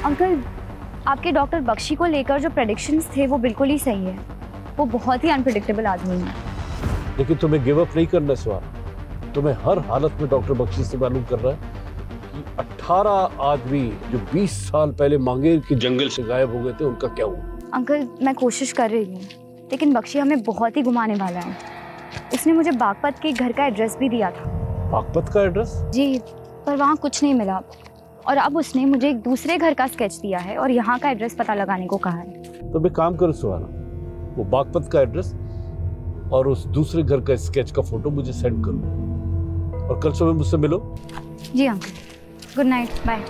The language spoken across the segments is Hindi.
अंकल, आपके डॉक्टर बख्शी को लेकर जो प्रेडिक्शंस थे वो बिल्कुल ही सही है। वो बहुत ही अनप्रेडिक्टेबल आदमी है। लेकिन तुम्हें गिव अप नहीं करना सुहाना। तुम्हें हर हालत में डॉक्टर बख्शी से मालूम कर रहा है कि 18 आदमी जो 20 साल पहले मांगेर के जंगल से गायब हो गए थे, उनका क्या हुआ? अंकल, मैं कोशिश कर रही हूँ, लेकिन बख्शी हमें बहुत ही घुमाने वाला है। उसने मुझे बागपत के घर का एड्रेस भी दिया था। बागपत का एड्रेस? जी, पर वहाँ कुछ नहीं मिला। और अब उसने मुझे एक दूसरे घर का स्केच दिया है और यहाँ का एड्रेस पता लगाने को कहा है। तो एक काम करो सुहाना, वो बागपत का एड्रेस और उस दूसरे घर का स्केच का फोटो मुझे सेंड करो और कल सुबह मुझसे मिलो। जी uncle, good night, bye.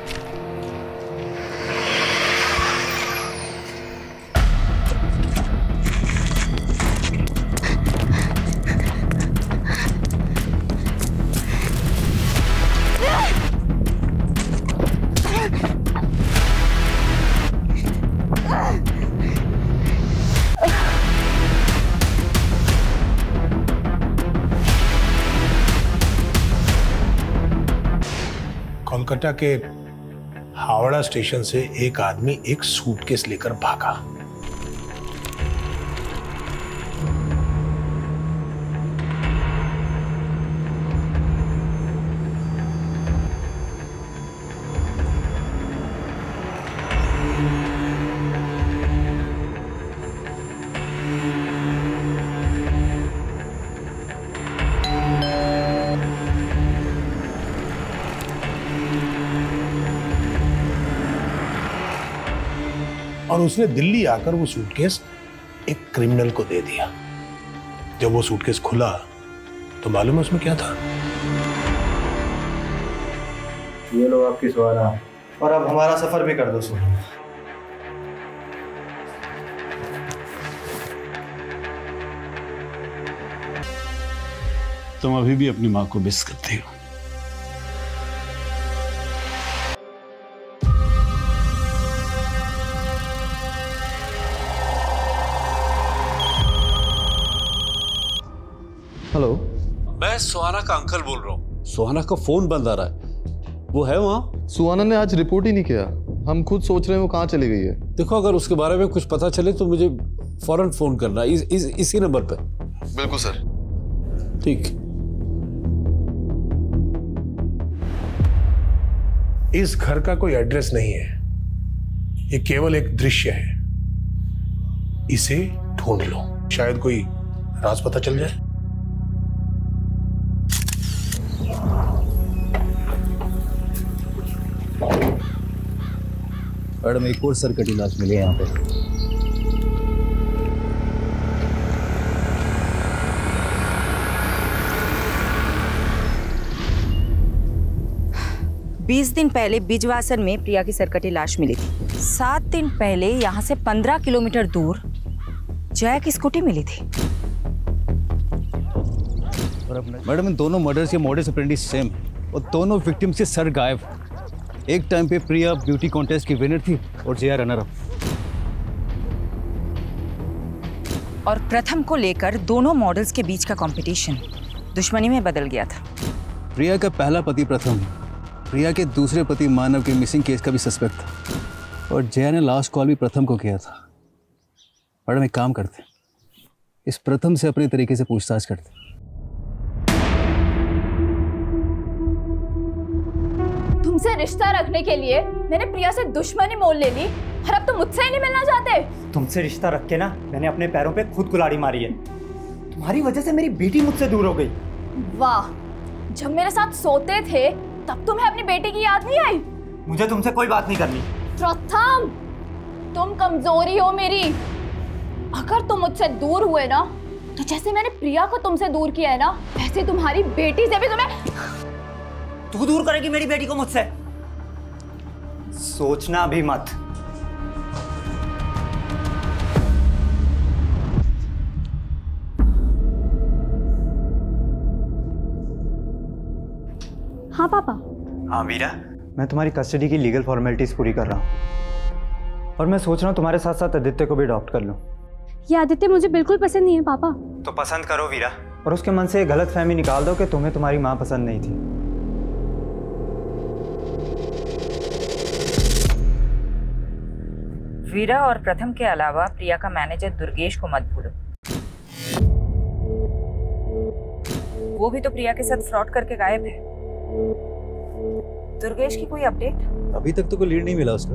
Kolkata के हावड़ा स्टेशन से एक आदमी एक सूटकेस लेकर भागा। और उसने दिल्ली आकर वो सूटकेस एक क्रिमिनल को दे दिया। जब वो सूटकेस खुला तो मालूम है उसमें क्या था? ये लो आपकी सुहाना, और अब हमारा सफर भी कर दो सुहाना। तुम अभी भी अपनी माँ को मिस करते हो। हेलो, मैं सुहाना का अंकल बोल रहा हूँ। सुहाना का फोन बंद आ रहा है। वो है वहाँ? सुहाना ने आज रिपोर्ट ही नहीं किया। हम खुद सोच रहे हैं वो कहाँ चली गई है। देखो, अगर उसके बारे में कुछ पता चले तो मुझे फौरन फोन करना, इसी नंबर पे। बिल्कुल सर। ठीक। इस घर का कोई एड्रेस नहीं है, ये केवल एक दृश्य है। इसे ढूंढ लो, शायद कोई राज पता चल जाए। मैडम, एक और सर कटी लाश मिली है यहाँ पे। बीस दिन पहले बिजवासन में प्रिया की सरकटी लाश मिली थी। 7 दिन पहले यहाँ से 15 किलोमीटर दूर जया की स्कूटी मिली थी। मैडम, इन दोनों मर्डर्स के मोडस ऑपरेंडी सेम और दोनों विक्टिम्स के सर गायब। एक टाइम पे प्रिया ब्यूटी कॉन्टेस्ट की विनर थी और जया रनर अप। और प्रथम को लेकर दोनों मॉडल्स के बीच का कंपटीशन दुश्मनी में बदल गया था। प्रिया का पहला पति प्रथम प्रिया के दूसरे पति मानव के मिसिंग केस का भी सस्पेक्ट था और जया ने लास्ट कॉल भी प्रथम को किया था। मैडम, एक काम करते, इस प्रथम से अपने तरीके से पूछताछ करते। तुमसे रिश्ता रखने के लिए मैंने प्रिया से दुश्मनी मोल ले ली और अब तुम मुझसे ही नहीं मिलना चाहते। तुमसे रिश्ता रख के ना मैंने अपने पैरों पे खुद कुल्हाड़ी मारी है। तुम्हारी वजह से मेरी बेटी मुझसे दूर हो गई। वाह, जब मेरे साथ सोते थे तब तुम्हें अपनी बेटी की याद नहीं आई? मुझे तुमसे कोई बात नहीं करनी। प्रथम, तुम कमजोरी हो मेरी। अगर तुम मुझसे दूर हुए ना तो जैसे मैंने प्रिया को तुमसे दूर किया है ना, वैसे तुम्हारी बेटी से भी तुम्हें। तू दूर करेगी मेरी बेटी को मुझसे? सोचना भी मत। हाँ पापा। हाँ वीरा, मैं तुम्हारी कस्टडी की लीगल फॉर्मेलिटीज पूरी कर रहा हूँ और मैं सोच रहा हूँ तुम्हारे साथ साथ आदित्य को भी अडॉप्ट कर लूँ। ये आदित्य मुझे बिल्कुल पसंद नहीं है पापा। तो पसंद करो वीरा, और उसके मन से गलत फहमी निकाल दो कि तुम्हें तुम्हारी माँ पसंद नहीं थी। वीरा और प्रथम के अलावा प्रिया का मैनेजर दुर्गेश को मत भूलो। वो भी तो प्रिया के साथ फ्रॉड करके गायब है। दुर्गेश की कोई अपडेट? अभी तक तो कोई लीड नहीं मिला उसका,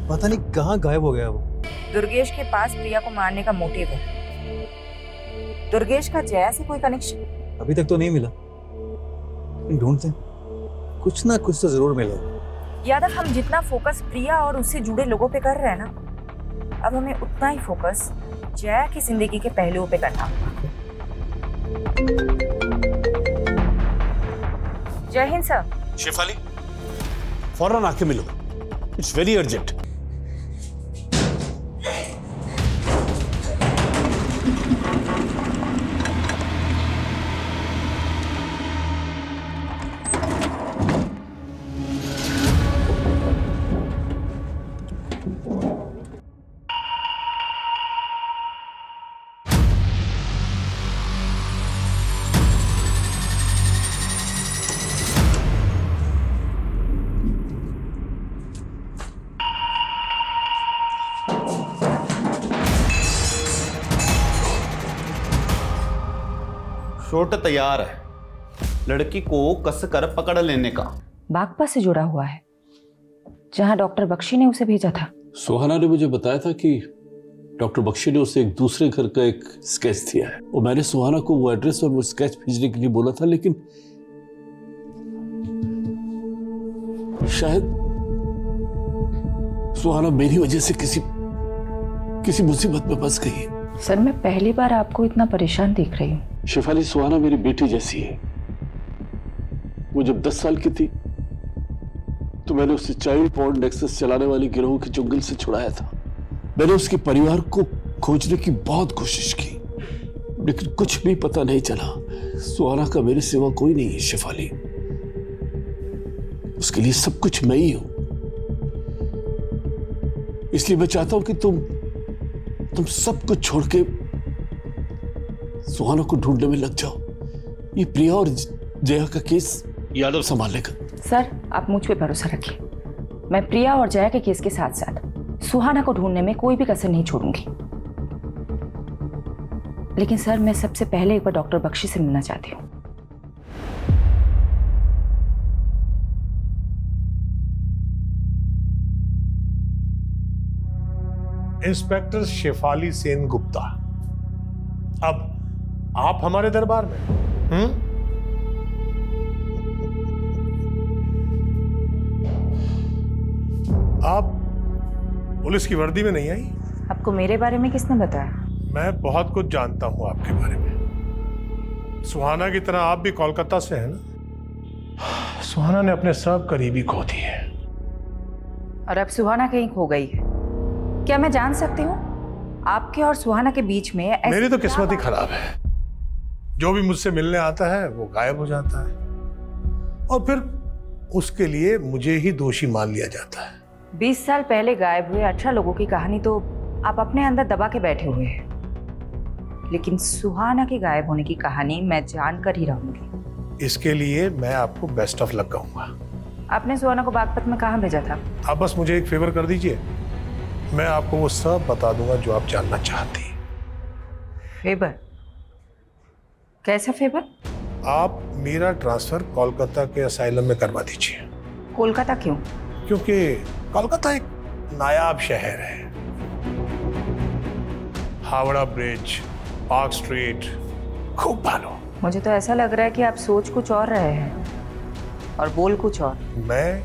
पता नहीं कहाँ गायब हो गया वो। दुर्गेश के पास प्रिया को मारने का मोटिव है। दुर्गेश का जया से कोई कनेक्शन? अभी तक तो नहीं मिला, ढूंढते हैं, कुछ ना कुछ तो जरूर मिलेगा। यादव, हम जितना फोकस प्रिया और उससे जुड़े लोगों पे कर रहे हैं ना, अब हमें उतना ही फोकस जया की जिंदगी के पहलुओं पे करना होगा। जय हिंद सर। शेफाली, फौरन आके मिलो, इट्स वेरी अर्जेंट। शॉट तैयार है, लड़की को कस कर पकड़ लेने का। बागपत से जुड़ा हुआ है, जहां डॉक्टर बख्शी ने उसे भेजा था। सुहाना ने मुझे बताया था कि डॉक्टर बख्शी ने उसे एक दूसरे घर का एक स्केच दिया है, और मैंने सुहाना को वो एड्रेस और वो स्केच भेजने के लिए बोला था, लेकिन शायद सुहाना मेरी वजह से किसी मुसीबत में फंस गई। सर, मैं पहली बार आपको इतना परेशान देख रही हूँ। शेफाली, सुहाना मेरी बेटी जैसी है। वो जब 10 साल की थी तो मैंने उसे चाइल्ड पॉर्न नेक्सस चलाने वाली गिरोह के जंगल से छुड़ाया था। मैंने उसके परिवार को खोजने की बहुत कोशिश की, लेकिन कुछ भी पता नहीं चला। सुहाना का मेरे सिवा कोई नहीं है शेफाली, उसके लिए सब कुछ मैं ही हूं। इसलिए मैं चाहता हूं कि तुम सब कुछ छोड़ के सुहाना को ढूंढने में लग जाओ। ये प्रिया और जया का केस यादव संभाल लेगा। सर, आप मुझ पे भरोसा रखिए, मैं प्रिया और जया के केस के साथ साथ सुहाना को ढूंढने में कोई भी कसर नहीं छोड़ूंगी। लेकिन सर, मैं सबसे पहले एक बार डॉक्टर बख्शी से मिलना चाहती हूँ। इंस्पेक्टर शेफाली सेन गुप्ता, अब आप हमारे दरबार में? आप पुलिस की वर्दी में नहीं आई? आपको मेरे बारे में किसने बताया? मैं बहुत कुछ जानता हूं आपके बारे में। सुहाना की तरह आप भी कोलकाता से हैं ना? सुहाना ने अपने सब करीबी खो दिए। और अब सुहाना कहीं खो गई है। क्या मैं जान सकती हूँ आपके और सुहाना के बीच में मेरी तो किस्मत ही खराब है। जो भी मुझसे मिलने आता है वो गायब हो जाता है, और फिर उसके लिए मुझे ही दोषी मान लिया जाता है। 20 साल पहले गायब हुए 18 लोगों की कहानी तो आप अपने अंदर दबा के बैठे हुए हैं, लेकिन सुहाना के गायब होने की कहानी मैं जानकर ही रहूंगी। इसके लिए मैं आपको बेस्ट ऑफ लक कहूंगा। आपने सुहाना को बागपत में कहाँ भेजा था? आप बस मुझे एक फेवर कर दीजिए, मैं आपको वो सब बता दूंगा जो आप जानना चाहती हैं। फेवर? कैसा फेवर? आप मेरा ट्रांसफर कोलकाता के असाइलम में करवा दीजिए। कोलकाता क्यों? क्योंकि कोलकाता एक नायाब शहर है। हावड़ा ब्रिज, पार्क स्ट्रीट, खूब भालो। मुझे तो ऐसा लग रहा है कि आप सोच कुछ और रहे हैं और बोल कुछ और। मैं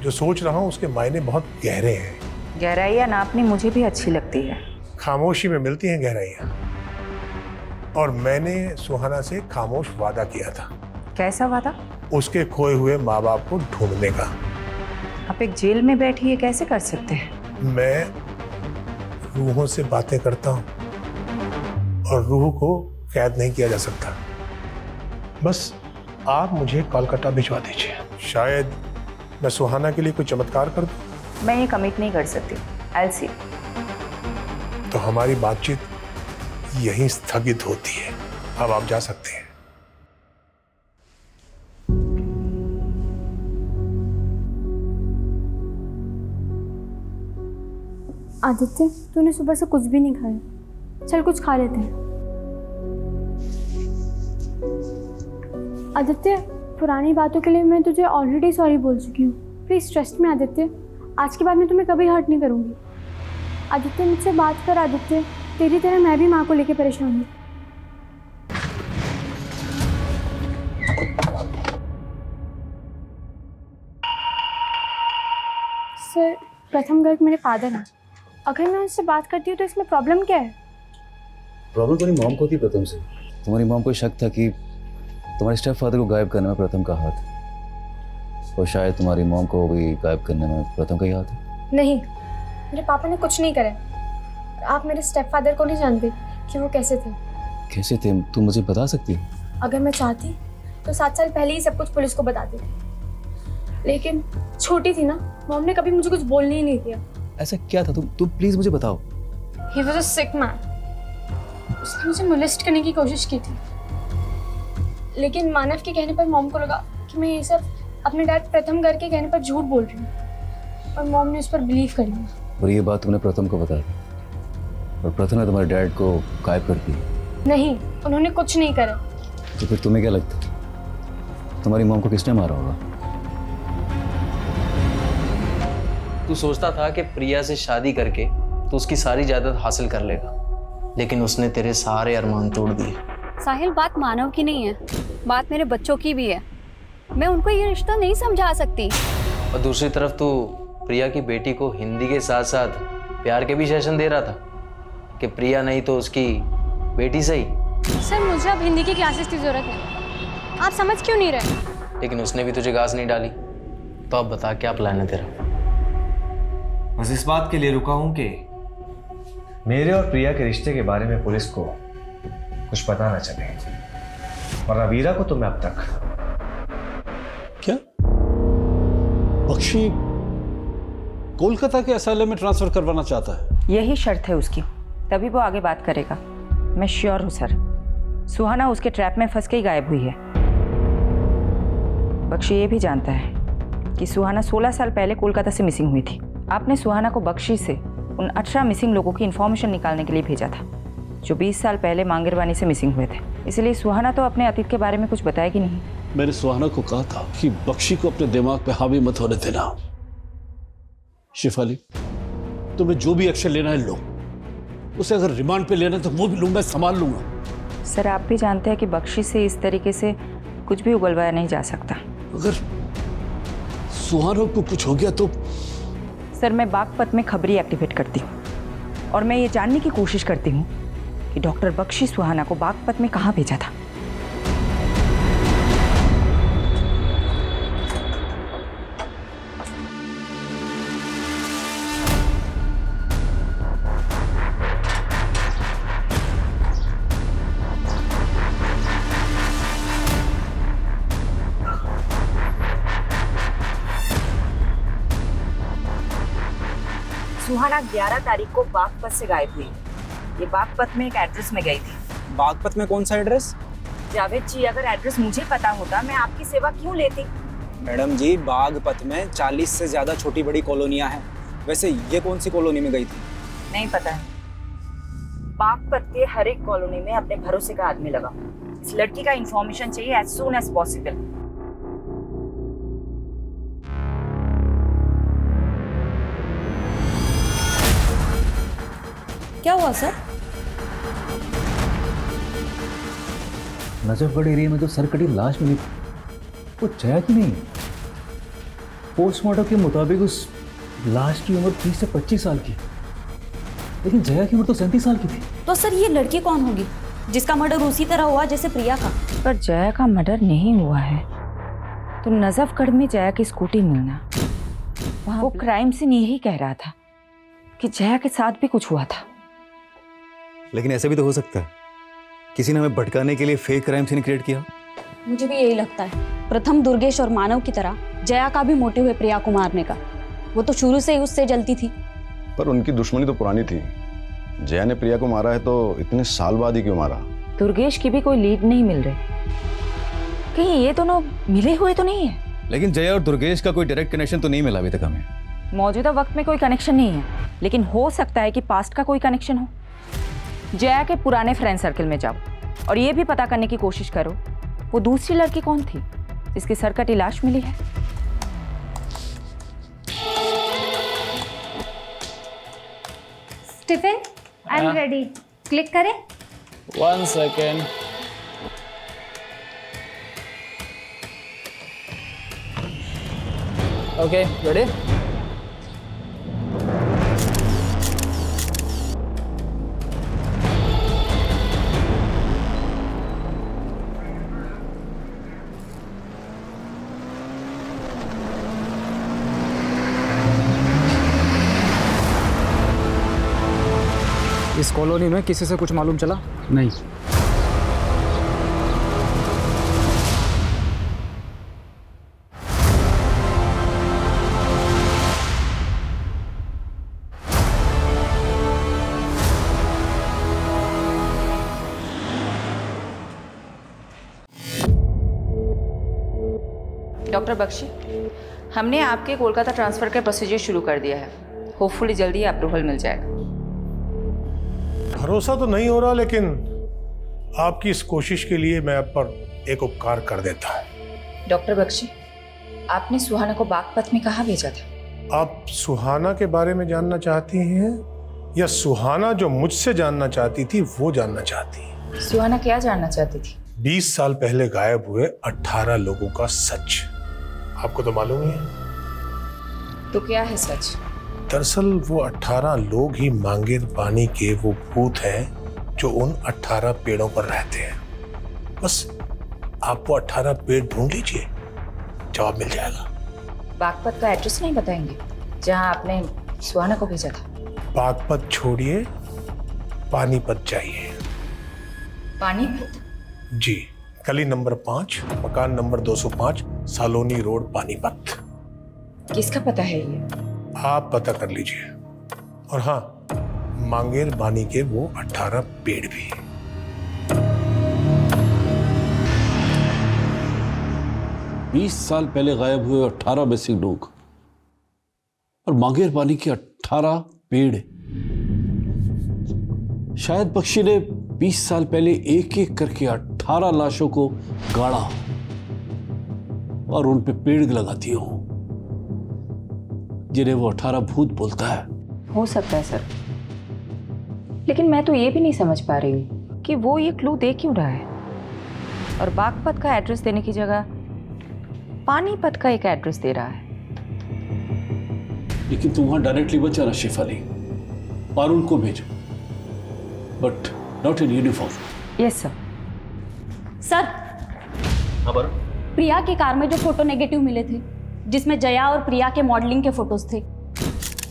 जो सोच रहा हूँ उसके मायने बहुत गहरे हैं। गहराइयाँ नापनी मुझे भी अच्छी लगती है। खामोशी में मिलती हैं गहराइयाँ, और मैंने सुहाना से खामोश वादा किया था। कैसा वादा? उसके खोए हुए माँ बाप को ढूंढने का। आप एक जेल में बैठी ये कैसे कर सकते हैं? मैं रूहों से बातें करता हूँ, और रूह को कैद नहीं किया जा सकता। बस आप मुझे कोलकाता भिजवा दीजिए, शायद मैं सुहाना के लिए कोई चमत्कार कर दूं। मैं ये कमिट नहीं कर सकती। I'll see। तो हमारी बातचीत यहीं स्थगित होती है। अब आप जा सकते हैं। आदित्य, तूने सुबह से कुछ भी नहीं खाया, चल कुछ खा लेते हैं। आदित्य, पुरानी बातों के लिए मैं तुझे ऑलरेडी सॉरी बोल चुकी हूँ। प्लीज़ ट्रस्ट मी आदित्य, आज के बाद मैं तुम्हें कभी हर्ट नहीं करूँगी। आदित्य मुझसे बात कर आदित्य, तेरी तरह मैं भी माँ को लेके परेशान हूँ। सर, प्रथम गर्ग मेरे फादर हैं। अगर मैं उनसे बात करती हूँ तो इसमें प्रॉब्लम क्या है? प्रॉब्लम तुम्हारी मॉम को थी प्रथम से। तुम्हारी मॉम को शक था कि तुम्हारे स्टेप फादर को गायब करने में प्रथम का हाथ है, और शायद तुम्हारी मॉम को भी गायब करने में प्रथम का ही हाथ है। नहीं, मेरे पापा ने कुछ नहीं करा। आप मेरे स्टेप फादर को नहीं जानते कि वो कैसे थे। कैसे थे तुम मुझे बता सकती हो? अगर मैं चाहती तो 7 साल पहले ही सब कुछ पुलिस को बता देती, लेकिन छोटी थी ना, मॉम ने कभी मुझे कुछ बोलने ही नहीं दिया। ऐसा क्या था? तुम प्लीज मुझे बताओ। He was a sick man. उसने मुझे मोलेस्ट करने की कोशिश की थी, लेकिन मानव के कहने पर मॉम को लगा कि मैं ये सब अपने डैड प्रथम गर्ग के कहने पर झूठ बोल रही हूँ, और मॉम ने उस पर बिलीव कर लिया। और ये बात तुमने प्रथम को बता दी, और प्रथम ने तुम्हारे डैड को गायब कर दिया? नहीं, उन्होंने कुछ नहीं करा। तो फिर तुम्हें क्या लगता है तुम्हारी मॉम को किसने मारा होगा? तू सोचता था कि प्रिया से शादी करके तो उसकी सारी जायदाद हासिल कर लेगा, लेकिन उसने तेरे सारे अरमान तोड़ दिए। साहिल, बात मानव की नहीं है, बात मेरे बच्चों की भी है। मैं उनको ये रिश्ता नहीं समझा सकती। और दूसरी तरफ तू प्रिया की बेटी को हिंदी के साथ साथ प्यार के भी सेशन दे रहा था कि प्रिया नहीं तो उसकी बेटी सही। सर, मुझे अब हिंदी की क्लासेस की जरूरत है, आप समझ क्यों नहीं रहे? लेकिन उसने भी तुझे घास नहीं डाली, तो अब बता क्या प्लान है तेरा? बस इस बात के लिए रुका हूं कि मेरे और प्रिया के रिश्ते के बारे में पुलिस को कुछ पता ना चले, वरना वीरा को तो मैं अब तक। क्या बख्शी कोलकाता के असाइलम में ट्रांसफर करवाना चाहता है? यही शर्त है उसकी, तभी वो आगे बात करेगा। मैं श्योर हूँ सर, सुहाना उसके ट्रैप में फंस के ही गायब हुई है। बख्शी ये भी जानता है कि सुहाना 16 साल पहले कोलकाता से मिसिंग हुई थी। आपने सुहाना को बख्शी से उन 18 मिसिंग लोगों की इन्फॉर्मेशन निकालने के लिए भेजा था, जो 20 साल पहले मांगेरवानी से मिसिंग हुए थे। इसलिए सुहाना तो अपने अतीत के बारे में कुछ बताएगी नहीं। मैंने सुहाना को कहा था कि बख्शी को अपने दिमाग पे हावी मत होने देना। शिफाली, तुम्हें जो भी एक्शन लेना है लो, उसे अगर रिमांड पे लेना है तो वो भी लूंगा, संभाल लूंगा। सर, आप भी जानते हैं कि बख्शी से इस तरीके से कुछ भी उगलवाया नहीं जा सकता। अगर सुहाना को कुछ हो गया तो? सर, मैं बागपत में खबरी एक्टिवेट करती हूँ, और मैं ये जानने की कोशिश करती हूँ कि डॉक्टर बख्शी सुहाना को बागपत में कहाँ भेजा था। सुहाना 11 तारीख को बागपत से गायब हुई। ये बागपत में एक एड्रेस में गई थी। बागपत में कौन सा एड्रेस? जावेद जी, अगर एड्रेस मुझे पता होता मैं आपकी सेवा क्यों लेती? मैडम जी, बागपत में 40 से ज्यादा छोटी बड़ी कॉलोनियां हैं। वैसे ये कौन सी कॉलोनी में गई थी? नहीं पता है। बागपत के हर एक कॉलोनी में अपने भरोसे का आदमी लगा। इस लड़की का इंफॉर्मेशन चाहिए एज सून एज पॉसिबल। क्या हुआ सर? नजफगढ़ एरिया में जो सरकटी लाश मिली वो जया की नहीं। पोस्टमार्टम के मुताबिक उस लाश की उम्र 30 से 25 साल की, लेकिन जया की उम्र तो 37 साल की थी। तो सर ये लड़की कौन होगी जिसका मर्डर उसी तरह हुआ जैसे प्रिया का? पर जया का मर्डर नहीं हुआ है तो नजफगढ़ में जया की स्कूटी मिलना, वहाँ वो क्राइम सीन यही कह रहा था कि जया के साथ भी कुछ हुआ था। लेकिन ऐसा भी तो हो सकता है किसी ने हमें भटकाने के लिए फेक क्राइम सीन क्रिएट किया। मुझे भी यही लगता है। प्रथम, दुर्गेश और मानव की तरह जया का भी मोटिव है प्रिया को मारने का। वो तो शुरू से ही उससे जलती थी। पर उनकी दुश्मनी तो पुरानी थी। जया ने प्रिया को मारा है तो इतने साल बाद ही क्यों मारा? दुर्गेश की भी कोई लीड नहीं मिल रही, कहीं ये दोनों मिले हुए तो नहीं है? लेकिन जया और दुर्गेश का कोई डायरेक्ट कनेक्शन तो नहीं मिला अभी तक हमें। मौजूदा वक्त में कोई कनेक्शन नहीं है, लेकिन हो सकता है कि पास्ट का कोई कनेक्शन हो। जया के पुराने फ्रेंड सर्कल में जाओ और ये भी पता करने की कोशिश करो वो दूसरी लड़की कौन थी जिसकी सर कटी लाश मिली है। Stephen, I am ready. Click करें। 1 सेकेंड। Okay, ready? इस कॉलोनी में किसी से कुछ मालूम चला? नहीं। डॉक्टर बख्शी, हमने आपके कोलकाता ट्रांसफ़र का प्रोसीजर शुरू कर दिया है। होपफुली जल्दी अप्रूवल मिल जाएगा। भरोसा तो नहीं हो रहा, लेकिन आपकी इस कोशिश के लिए मैं आप पर एक उपकार कर देता हूं। डॉक्टर बख्शी, आपने सुहाना को बागपत में कहाँ भेजा था? आप सुहाना के बारे में जानना चाहती हैं या सुहाना जो मुझसे जानना चाहती थी वो जानना चाहती हैं? सुहाना क्या जानना चाहती थी? 20 साल पहले गायब हुए 18 लोगों का सच। आपको तो मालूम ही है। तो क्या है सच? दरअसल वो 18 लोग ही मांगेर पानी के वो भूत हैं जो उन 18 पेड़ों पर रहते हैं। बस आप वो 18 पेड़ ढूंढ लीजिए, जवाब मिल जाएगा। बागपत का एड्रेस नहीं बताएंगे जहां आपने सुहाना को भेजा था? बागपत छोड़िए, पानीपत जाइए। पानीपत? जी, गली नंबर 5, मकान नंबर 205, सालोनी रोड, पानीपत। किसका पता है ये? आप पता कर लीजिए। और हाँ, मांगेर बानी के वो 18 पेड़ भी। 20 साल पहले गायब हुए 18 मिसिंग लोग और मांगेर बानी के 18 पेड़। शायद बख्शी ने 20 साल पहले एक एक करके 18 लाशों को गाड़ा और उन पे पेड़ लगा दिए हो, जिन्हें वो 18 भूत बोलता है। हो सकता है सर, लेकिन मैं तो ये भी नहीं समझ पा रही हूँ कि वो ये क्लू दे क्यों रहा है और बागपत का एड्रेस देने की जगह पानीपत का एक एड्रेस दे रहा है। लेकिन तुम वहां डायरेक्टली मत जाना शेफाली, पारुल को भेजो, but not in uniform. Yes sir. Sir, Priya की कार में जो फोटो नेगेटिव मिले थे जिसमें जया और प्रिया के मॉडलिंग के फोटोज थे,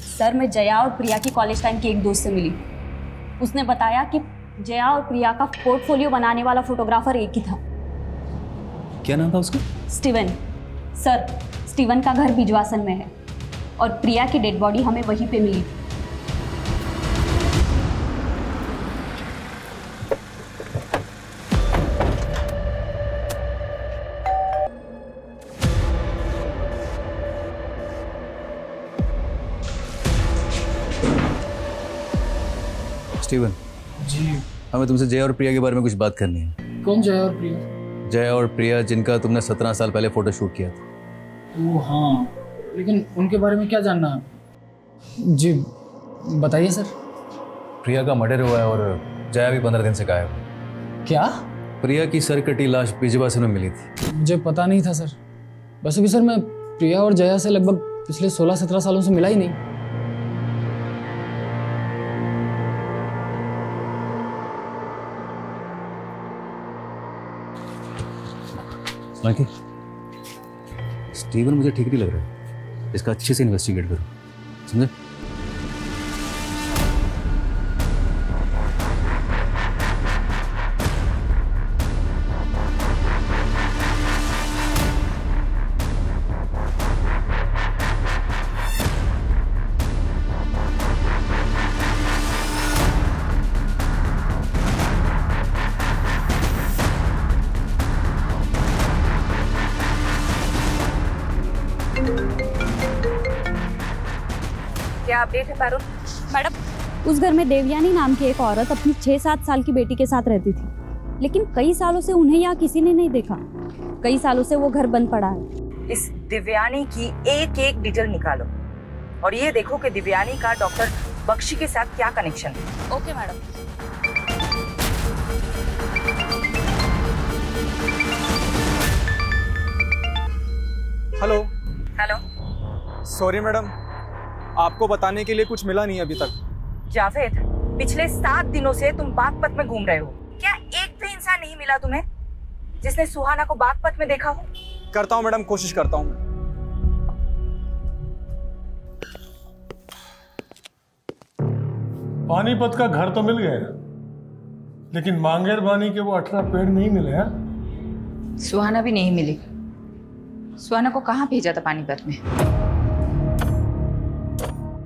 सर मैं जया और प्रिया की कॉलेज टाइम की एक दोस्त से मिली। उसने बताया कि जया और प्रिया का पोर्टफोलियो बनाने वाला फोटोग्राफर एक ही था। क्या नाम था उसका? स्टीवन। सर, स्टीवन का घर बिजवासन में है और प्रिया की डेड बॉडी हमें वहीं पे मिली। स्टीवन जी, हमें तुमसे जया और प्रिया के बारे में कुछ बात करनी है। कौन जया और प्रिया? जया और प्रिया जिनका तुमने 17 साल पहले फोटो शूट किया था। ओह हाँ, लेकिन उनके बारे में क्या जानना है? जी बताइए सर। प्रिया का मर्डर हुआ है और जया भी 15 दिन से गायब है। क्या? प्रिया की सर कटी लाश बिजवासन में मिली थी। मुझे पता नहीं था सर। वैसे भी सर मैं प्रिया और जया से लगभग पिछले 16-17 सालों से मिला ही नहीं। माइकी, स्टीवन मुझे ठीक नहीं लग रहा है, इसका अच्छे से इन्वेस्टिगेट करो, समझे? क्या अपडेट है पारुल? मैडम, उस घर में देवयानी नाम की एक औरत अपनी 6-7 साल की बेटी के साथ रहती थी, लेकिन कई सालों से उन्हें यहाँ किसी ने नहीं देखा। कई सालों से वो घर बंद पड़ा है। इस दिव्यानी की एक एक डिटेल निकालो और ये देखो कि दिव्यानी का डॉक्टर बख्शी के साथ क्या कनेक्शन है। Okay madam. Hello. Hello. Sorry madam, आपको बताने के लिए कुछ मिला नहीं अभी तक। जावेद, पिछले 7 दिनों से तुम बागपत में घूम रहे हो, क्या एक भी इंसान नहीं मिला तुम्हें जिसने सुहाना को बागपत में देखा हो? करता हूँ मैडम, कोशिश करता हूँ। पानीपत का घर तो मिल गया, लेकिन मांगेर बानी के वो 18 पेड़ नहीं मिले हैं। सुहाना भी नहीं मिली। सुहाना को कहाँ भेजा था पानीपत में?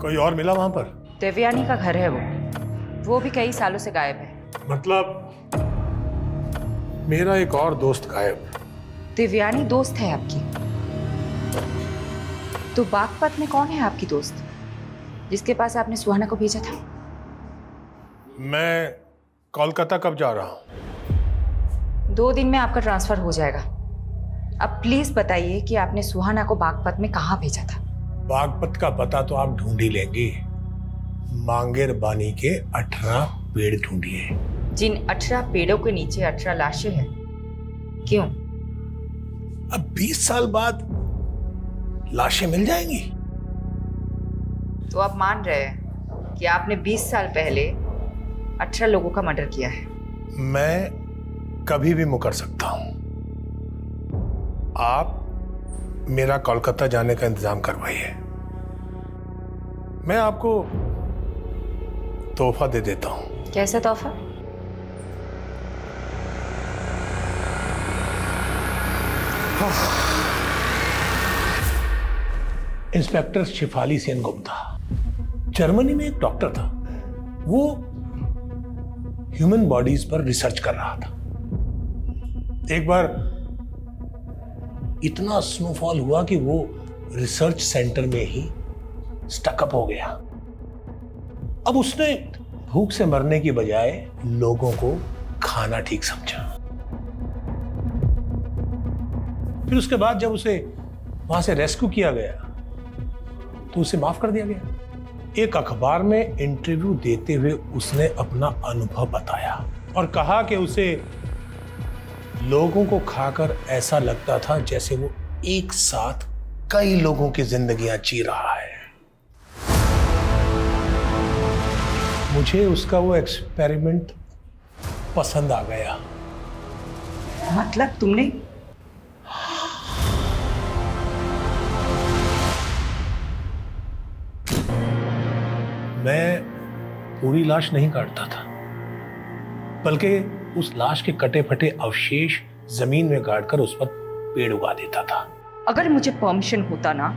कोई और मिला वहां पर? देवयानी का घर है वो भी कई सालों से गायब है। मतलब मेरा एक और दोस्त गायब। देवयानी दोस्त है आपकी? तो बागपत में कौन है आपकी दोस्त जिसके पास आपने सुहाना को भेजा था? मैं कोलकाता कब जा रहा हूँ? 2 दिन में आपका ट्रांसफर हो जाएगा। अब प्लीज बताइए कि आपने सुहाना को बागपत में कहाँ भेजा था? बागपत का पता तो आप ढूंढ ही लेंगे। मांगेर बानी के 18 पेड़ ढूंढिए। जिन 18 पेड़ों के नीचे 18 लाशें हैं, क्यों? अब 20 साल बाद लाशें मिल जाएंगी। तो आप मान रहे हैं कि आपने 20 साल पहले 18 लोगों का मर्डर किया है? मैं कभी भी मुकर सकता हूं। आप मेरा कोलकाता जाने का इंतजाम करवाइए, मैं आपको तोहफा दे देता हूं। कैसा तोहफा? इंस्पेक्टर शिफाली सेन गुप्ता, जर्मनी में एक डॉक्टर था। वो ह्यूमन बॉडीज पर रिसर्च कर रहा था। एक बार इतना स्नोफॉल हुआ कि वो रिसर्च सेंटर में ही स्टकअप हो गया। अब उसने भूख से मरने की बजाय लोगों को खाना ठीक समझा। फिर उसके बाद जब उसे वहां से रेस्क्यू किया गया तो उसे माफ कर दिया गया। एक अखबार में इंटरव्यू देते हुए उसने अपना अनुभव बताया और कहा कि उसे लोगों को खाकर ऐसा लगता था जैसे वो एक साथ कई लोगों की जिंदगियां जी रहा है। मुझे उसका वो एक्सपेरिमेंट पसंद आ गया। मतलब तुमने? मैं पूरी लाश नहीं काटता था, बल्कि उस लाश के कटे फटे अवशेष जमीन में गाड़कर उस पर पेड़ उगा देता था। अगर मुझे परमिशन होता ना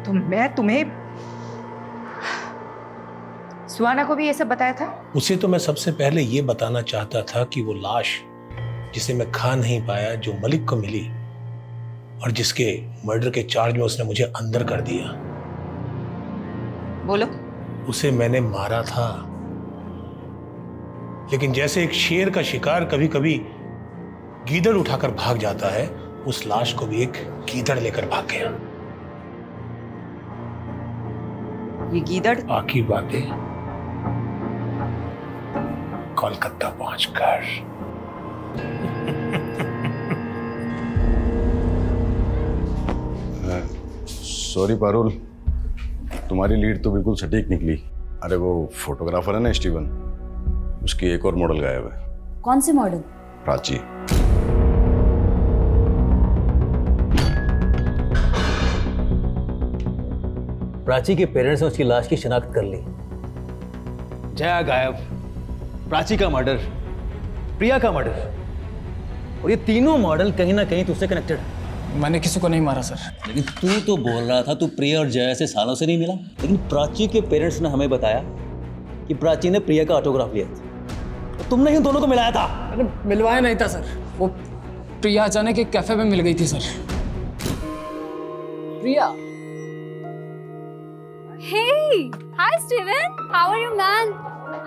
तो मैं तुम्हें सुहाना को भी ये सब बताया था। उसे तो मैं सबसे पहले ये बताना चाहता था कि वो लाश जिसे मैं खा नहीं पाया, जो मलिक को मिली और जिसके मर्डर के चार्ज में उसने मुझे अंदर कर दिया, बोलो। उसे मैंने मारा था, लेकिन जैसे एक शेर का शिकार कभी कभी गीदड़ उठाकर भाग जाता है, उस लाश को भी एक गीदड़ लेकर भाग गया। ये गीदड़? बाकी बातें कोलकाता पहुंचकर। सॉरी पारुल, तुम्हारी लीड तो बिल्कुल सटीक निकली। अरे वो फोटोग्राफर है ना स्टीवन, उसकी एक और मॉडल गायब है। कौन सी मॉडल? प्राची। प्राची के पेरेंट्स ने उसकी लाश की शिनाख्त कर ली। जया गायब, प्राची का मर्डर, प्रिया का मर्डर, और ये तीनों मॉडल कहीं ना कहीं तुझसे कनेक्टेड है। मैंने किसी को नहीं मारा सर। लेकिन तू तो बोल रहा था तू प्रिया और जया से सालों से नहीं मिला, लेकिन प्राची के पेरेंट्स ने हमें बताया कि प्राची ने प्रिया का ऑटोग्राफ लिया था। तो तुमने इन दोनों को मिलाया था? अरे मिलवाया नहीं था सर, वो प्रिया अचानक एक कैफे में मिल गई थी sir. Priya Hey, hi Steven. How are you, man?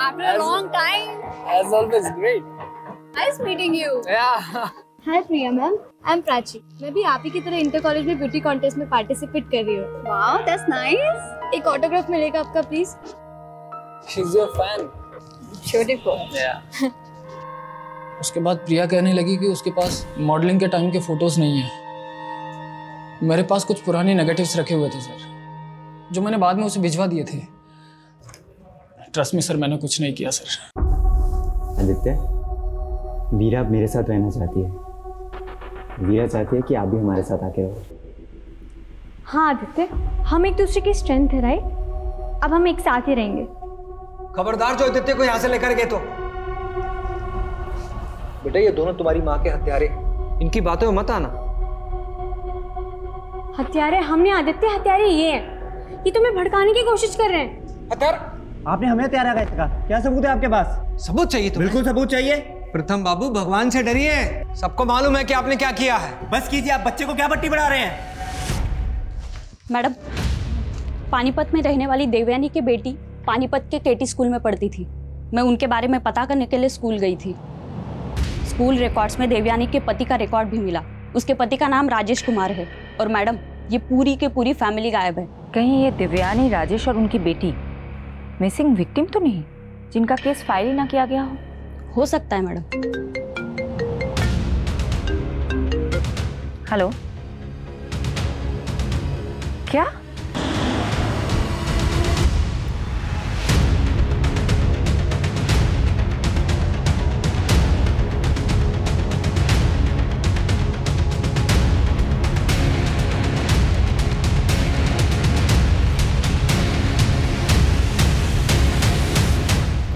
After a long time. As always, great. Nice meeting you. Yeah. Hi Priya ma'am, I am Prachi. मैं भी आप ही की तरह इंटर कॉलेज में ब्यूटी कॉन्टेस्ट में पार्टिसिपेट कर रही हूँ। Wow, that's nice. एक ऑटोग्राफ मिलेगा आपका please? She's your fan. Beautiful. Yeah. उसके बाद प्रिया कहने लगी कि उसके पास मॉडलिंग के टाइम के फोटोज नहीं है। मेरे पास कुछ पुराने नेगेटिव्स रखे हुए थे सर, जो मैंने बाद में उसे भिजवा दिए थे। ट्रस्ट में सर, मैंने कुछ नहीं किया सर। आदित्य, वीरा अब मेरे साथ रहना चाहती है। वीरा चाहती है कि आप भी हमारे साथ आके रहो। हाँ आदित्य, हम एक दूसरे की स्ट्रेंथ है राइट? अब हम एक साथ ही रहेंगे। खबरदार जो आदित्य को यहाँ से लेकर गए तो। बेटा ये दोनों तुम्हारी माँ के हत्यारे, इनकी बातों में मत आना। हत्यारे हमने आदित्य, हत्यारे ये हैं। ये तुम्हें भड़काने की कोशिश कर रहे हैं। हत्यार? आपने हमें हत्यारा कैसे कहा? क्या सबूत है आपके पास? सबूत चाहिए तुम्हें? बिल्कुल सबूत चाहिए। प्रथम बाबू, भगवान से डरिए। सबको मालूम है कि आपने क्या किया है। बस कीजिए, आप बच्चे को क्या पट्टी बढ़ा रहे हैं? मैडम, पानीपत में रहने वाली देवयानी की बेटी पानीपत के केटी स्कूल में पढ़ती थी। मैं उनके बारे में पता करने के लिए स्कूल गई थी। स्कूल रिकॉर्ड्स में देवयानी के पति का रिकॉर्ड भी मिला। उसके पति का नाम राजेश कुमार है। और मैडम, ये पूरी की पूरी फैमिली गायब है। कहीं ये देवयानी, राजेश और उनकी बेटी मिसिंग विक्टिम तो नहीं, जिनका केस फाइल ही ना किया गया हो सकता है मैडम। हेलो, क्या?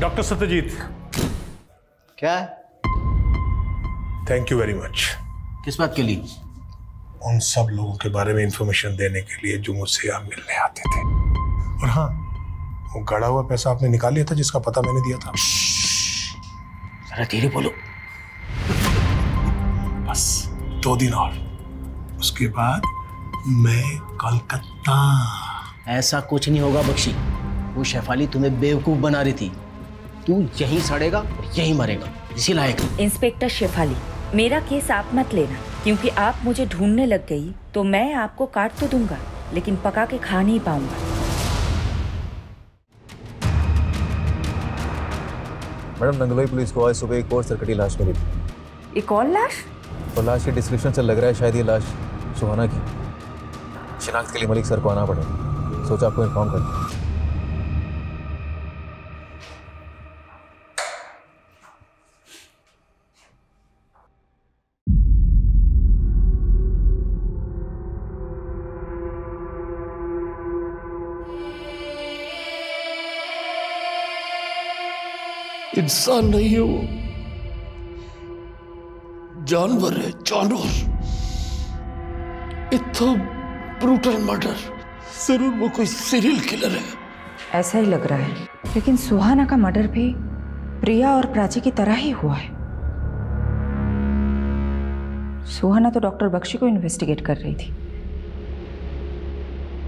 डॉक्टर सत्यजीत। क्या है? Thank you very much. किस बात के लिए? उन सब लोगों के बारे में इंफॉर्मेशन देने के लिए जो मुझसे आप मिलने आते थे। और हाँ, वो गड़ा हुआ पैसा आपने निकाल लिया था जिसका पता मैंने दिया था। जरा धीरे बोलो। बस 2 दिन और, उसके बाद मैं कोलकाता। ऐसा कुछ नहीं होगा बख्शी। वो शेफाली तुम्हें बेवकूफ बना रही थी। तू यहीं सड़ेगा और यहीं मरेगा, इसी लायक। इंस्पेक्टर शेफाली, मेरा केस आप मत लेना, क्योंकि आप मुझे ढूंढने लग गई तो मैं आपको काट तो दूंगा, लेकिन पका के खा नहीं पाऊंगा। मैडम, नंगलोई पुलिस को आज सुबह एक और सरकटी लाश मिली थी। एक और लाश? और लाश के डिस्क्रिप्शन से लग रहा है शायद ये लाश सुहाना की। शिनाख्त के लिए मलिक सर को आना पड़ेगा। सोचा आपको इन्फॉर्म कर दूं। इंसान नहीं है वो, जानवर है, जानवर। इतना ब्रूटल मर्डर, जरूर वो कोई सीरियल किलर है। ऐसा ही लग रहा है, लेकिन सुहाना का मर्डर भी प्रिया और प्राची की तरह ही हुआ है। सुहाना तो डॉक्टर बख्शी को इन्वेस्टिगेट कर रही थी,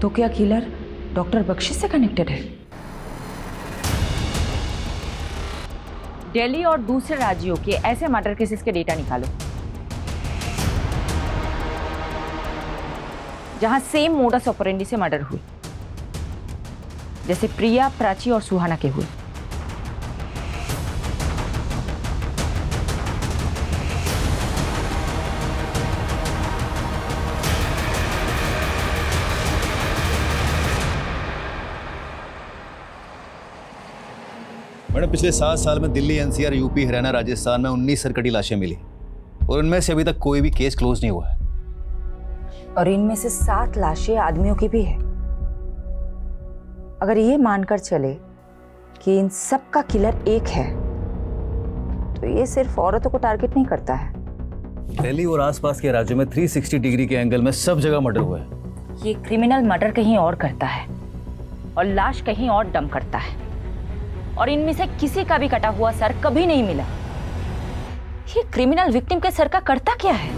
तो क्या किलर डॉक्टर बख्शी से कनेक्टेड है? दिल्ली और दूसरे राज्यों के ऐसे मर्डर केसेस के डेटा निकालो जहां सेम मोडस ऑपरेंडी से मर्डर हुए, जैसे प्रिया, प्राची और सुहाना के हुए। मैडम, पिछले 7 साल में दिल्ली, एनसीआर, यूपी, हरियाणा, राजस्थान में 19 सरकटी लाशें मिली और उनमें से अभी तक कोई भी केस क्लोज नहीं हुआ है। और इनमें से 7 लाशें आदमियों की भी है। अगर ये मानकर चले कि इन सब का किलर एक है, तो ये सिर्फ औरतों को टारगेट नहीं करता है। दिल्ली और आसपास के राज्यों में 360 डिग्री के एंगल में सब जगह मर्डर हुआ है। ये क्रिमिनल मर्डर कहीं और करता है और लाश कहीं और डंप करता है, और इनमें से किसी का भी कटा हुआ सर कभी नहीं मिला। ये क्रिमिनल विक्टिम के सर का करता क्या है?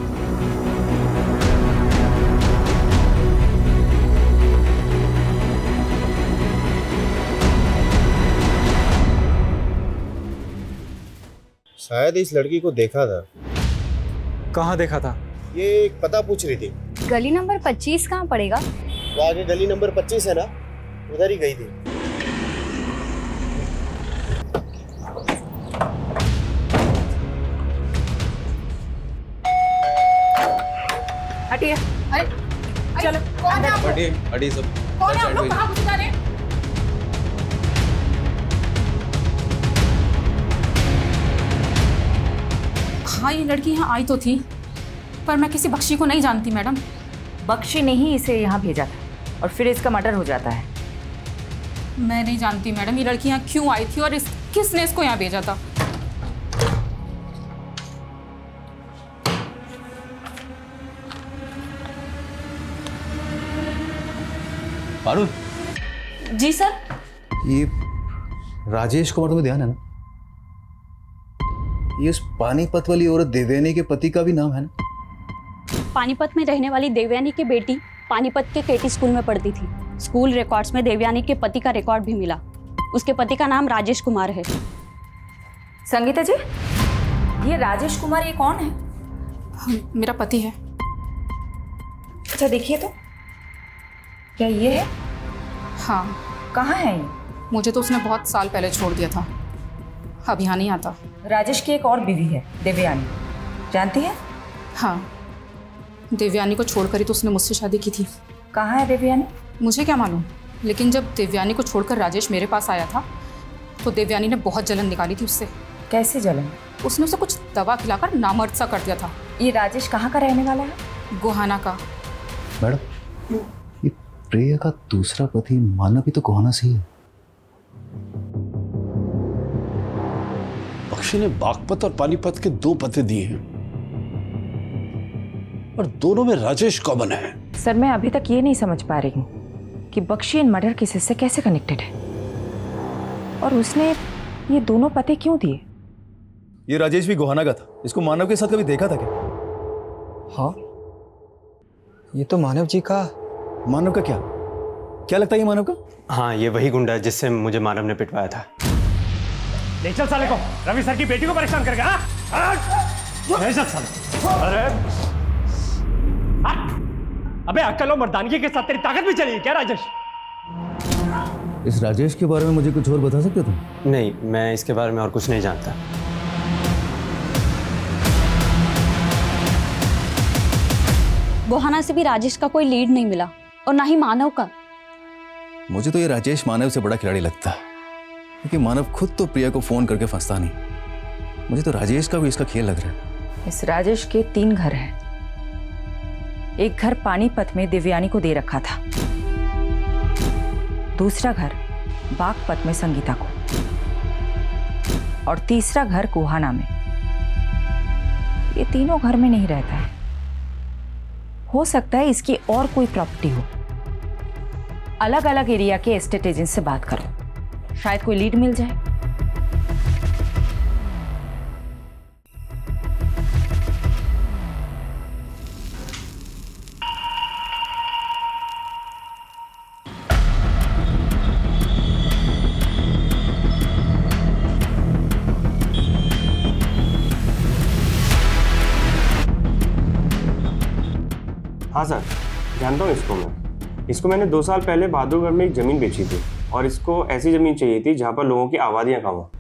शायद इस लड़की को देखा था। कहाँ देखा था? ये एक पता पूछ रही थी। गली नंबर 25 कहाँ पड़ेगा? वो आगे गली नंबर 25 है ना, उधर ही गई थी। हटिए। अरे चलो कौन है आप? हटिए सब। कौन है आप लोग? कहाँ घुस जा रहे हैं? हाँ, ये लड़की यहाँ आई तो थी, पर मैं किसी बख्शी को नहीं जानती मैडम। बख्शी ने ही इसे यहाँ भेजा था और फिर इसका मर्डर हो जाता है। मैं नहीं जानती मैडम ये लड़की यहाँ क्यों आई थी और किसने इसको यहाँ भेजा था। पारुल। जी सर। ये राजेश कुमार तुम्हें ध्यान है ना? ये उस पानीपत वाली औरत देवयानी के पति का भी नाम है ना? पानीपत में रहने वाली देवयानी की बेटी पानीपत के केटी स्कूल में पढ़ती थी। स्कूल रिकॉर्ड्स में देवयानी के पति का रिकॉर्ड भी मिला। उसके पति का नाम राजेश कुमार है। संगीता जी, ये राजेश कुमार ये कौन है? मेरा पति है। अच्छा देखिए तो, क्या ये है? हाँ। कहाँ है ये? मुझे तो उसने बहुत साल पहले छोड़ दिया था, अब यहाँ नहीं आता। राजेश की एक और बीवी है देवयानी, जानती है? हाँ, देवयानी को छोड़कर ही तो उसने मुझसे शादी की थी। कहाँ है देवयानी? मुझे क्या मालूम, लेकिन जब देवयानी को छोड़कर राजेश मेरे पास आया था तो देवयानी ने बहुत जलन निकाली थी उससे। कैसे जलन? उसने उसे कुछ दवा खिलाकर नामर्द सा कर दिया था। ये राजेश कहाँ का रहने वाला है? गोहाना का। मैडम, ये प्रिया का दूसरा पति मानव भी तो गोहाना से ही है। बख्शी ने बागपत और पानीपत के 2 पते दिए हैं और दोनों में राजेश कॉमन है। सर, मैं अभी तक ये नहीं समझ पा रही हूँ कि बख्शी इन मर्डर केसेस से कैसे कनेक्टेड है और उसने ये दोनों पते क्यों दिए? ये राजेश भी गोहाना का था। इसको मानव के साथ कभी देखा था क्या? हाँ, ये तो मानव जी का। मानव का क्या लगता है ये मानव का? हाँ, ये वही गुंडा है जिससे मुझे मानव ने पिटवाया था। ले चल साले को, रवि सर की बेटी को परेशान करके। ले चल साले। अरे अबे अक्ल और मर्दानगी के साथ तेरी ताकत भी चली क्या राजेश? इस राजेश के बारे में मुझे कुछ और बता सकते तुम? नहीं, मैं इसके बारे में और कुछ नहीं जानता। गोहाना से भी राजेश का कोई लीड नहीं मिला और ना ही मानव का। मुझे तो ये राजेश मानव से बड़ा खिलाड़ी लगता है, क्योंकि मानव खुद तो प्रिया को फोन करके फंसता नहीं। मुझे तो राजेश का भी इसका खेल लग रहा है। इस राजेश के 3 घर हैं। एक घर पानीपत में देवयानी को दे रखा था, दूसरा घर बागपत में संगीता को और तीसरा घर गोहाना में। ये तीनों घर में नहीं रहता है। हो सकता है इसकी और कोई प्रॉपर्टी हो। अलग अलग एरिया के एस्टेट एजेंट से बात करो, शायद कोई लीड मिल जाए। हाँ सर, जानता हूँ इसको मैंने 2 साल पहले बहादुरगढ़ में एक ज़मीन बेची थी और इसको ऐसी ज़मीन चाहिए थी जहाँ पर लोगों की आबादियाँ कम हो।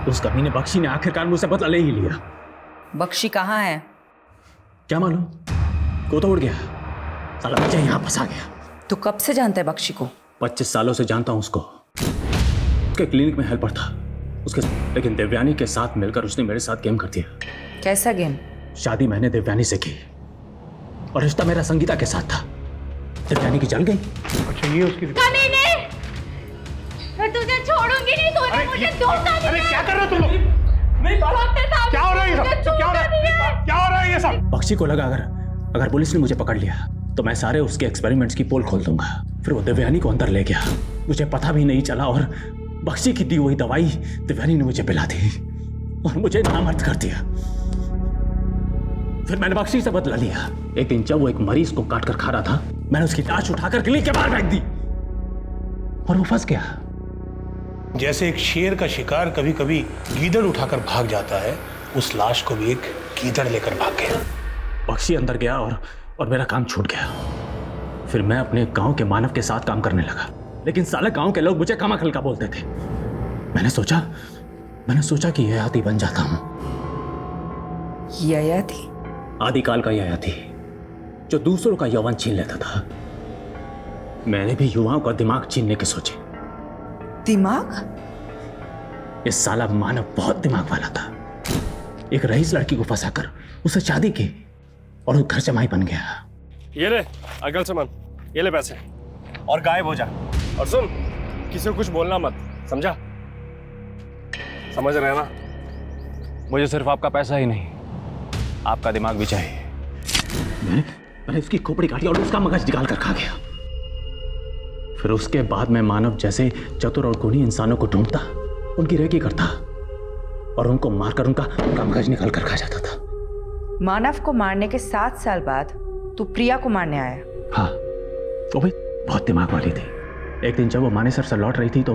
उस कमीने बख्शी ने आखिरकार मुझसे बदला ले ही लिया। बख्शी कहाँ है? क्या मालूम, गोता उड़ गया, साला मुझे यहाँ फंसा गया। तू कब से जानता है बख्शी को? 25 सालों से जानता हूँ उसको। उसके क्लिनिक में हेल्पर था उसके, लेकिन देवयानी के साथ मिलकर उसने मेरे साथ गेम कर दिया। कैसा गेम? शादी मैंने देवयानी से की और रिश्ता मेरा संगीता के साथ था। देवयानी की जल गई। अच्छा ये उसकी कमीने, मैं तुझे छोड़ूंगी नहीं। तूने मुझे धोखा दिया। अरे क्या कर रहे हो तुम लोग? क्या हो रहा है ये सब? क्या हो रहा है ये सब? बख्शी को लगा अगर पुलिस ने मुझे पकड़ लिया तो मैं सारे उसके एक्सपेरिमेंट्स की पोल खोल दूंगा। फिर वो देवयानी को अंदर ले गया, मुझे पता भी नहीं चला और बख्शी की दी हुई दवाई देवयानी ने मुझे पिला दी और मुझे नामर्द कर दिया। फिर मैंने बख्शी से बदला लिया। एक दिन जब वो एक मरीज को काट कर खा रहा था, मैंने उसकी लाश उठाकर क्लिनिक के बाहर फेंक दी और वो फंस गया। जैसे एक शेर का शिकार कभी कभी गीदड़ उठाकर भाग जाता है, उस लाश को भी एक गीदड़ लेकर भाग गया। बख्शी अंदर गया और मेरा काम छूट गया। फिर मैं अपने गांव के मानव के साथ काम करने लगा, लेकिन साले गांव के लोग मुझे कमाखल का बोलते थे। मैंने सोचा कि ययाति बन जाता हूं। ययाति? आदिकाल का ययाति जो दूसरों का यौवन छीन लेता था। मैंने भी युवाओं का दिमाग छीनने के सोचे। दिमाग? इस साला मानव बहुत दिमाग वाला था। एक रईस लड़की को फंसाकर उससे शादी की और वो घर जमाई बन गया। ये ले अगल सामान, ये ले पैसे और गायब हो जा। और सुन, किसी को कुछ बोलना मत, समझा? समझ रहे ना? मुझे सिर्फ आपका पैसा ही नहीं, आपका दिमाग भी चाहिए। मैंने उसकी खोपड़ी काटी और उसका मगज निकाल कर खा गया। फिर उसके बाद मैं मानव जैसे चतुर और गुणी इंसानों को ढूंढता, उनकी रेकी करता और उनको मारकर उनका मगज निकाल कर खा जाता था। मानव को मारने के 7 साल बाद तू प्रिया को मारने आया? हाँ, वो भी बहुत दिमाग वाली थी। एक दिन जब वो मानेसर से लौट रही थी तो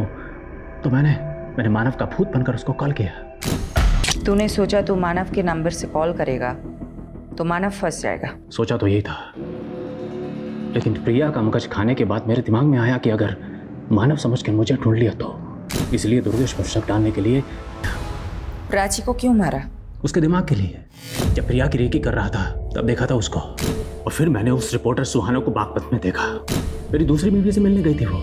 मैंने मानव का भूत बनकर उसको कॉल किया। तूने सोचा तू मानव के नंबर से कॉल करेगा तो मानव फंस जाएगा? सोचा तो यही था, लेकिन प्रिया का मगज खाने के बाद मेरे दिमाग में आया कि अगर मानव समझ के मुझे ढूंढ लिया तो, इसलिए दुर्गेश पर शक डालने के लिए। प्राची को क्यों मारा? उसके दिमाग के लिए। जब प्रिया की रेकी कर रहा था तब देखा था उसको, और फिर मैंने उस रिपोर्टर सुहाना को बागपत में देखा। मेरी दूसरी बीवी से मिलने गई थी वो।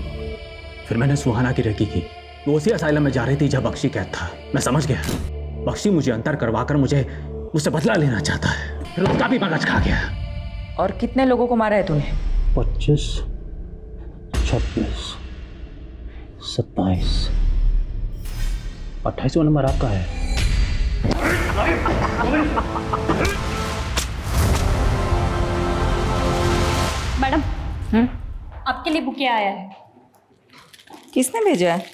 फिर मैंने सुहाना की रेकी की। वो उसी असाइलम में जा रही थी जब बख्शी कैद था। मैं समझ गया, बख्शी मुझे अंतर करवाकर मुझसे बदला लेना चाहता है। फिर उसका भी मगज खा गया। और कितने लोगों को मारा है तूने? 25, 26, 27, 28वां नंबर आपका है। मैडम, आपके लिए बुके आया है। किसने भेजा है?